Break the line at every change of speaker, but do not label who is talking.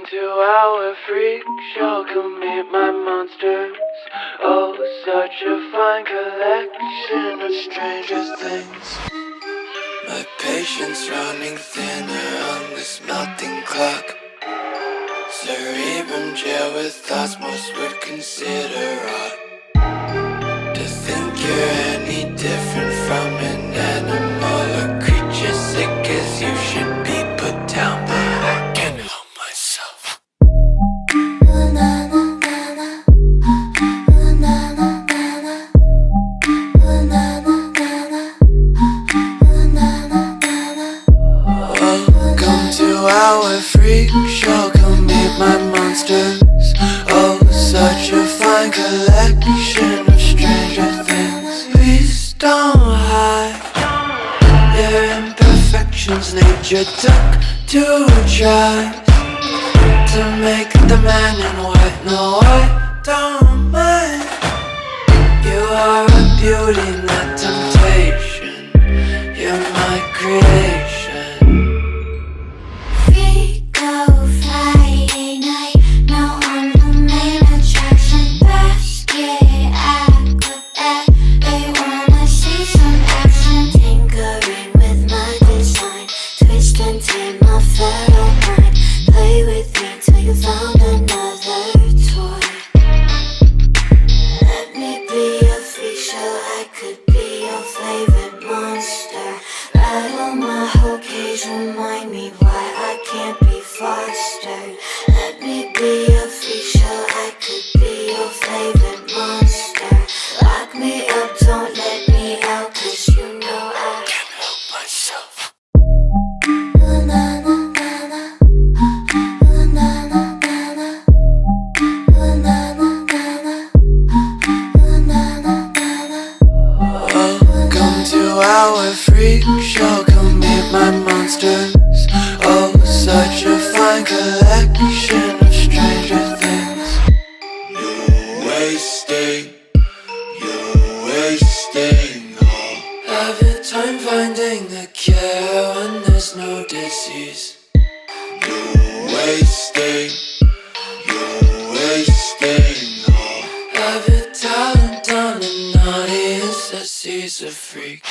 Welcome to our freak show, come meet my monsters. Oh, such a fine collection of stranger things. My patience running thinner on this melting clock. Cerebrum jail with thoughts most would consider odd. To think you're any different from an animal or creature sick as you should be put down, but I can't help myself. Welcome to our freak show, come meet my monsters. Oh, such a fine collection of stranger things. Please don't hide your imperfections. Nature took to try to make the man in white. No, I don't mind. You are a beauty, not temptation. You're my creation.
Friday night, now I'm the main attraction. Basket, acrobat, they wanna see some action. Tinkering with my design, twist and turn my feral mind. Play with me till you found another toy. Let me be a feature, I could be your favorite monster. Rattle my whole cage, remind me why I can't be fostered. Let me be a feature, I could be your favorite monster. Lock me up, don't let me out, 'cause you know I
Can't help myself. Welcome to our freak show, come meet my monsters. Oh, such a fine collection of stranger things. You're wasting all of your time finding the cure when there's no disease. You're wasting all of your talent on an audience that sees a freak.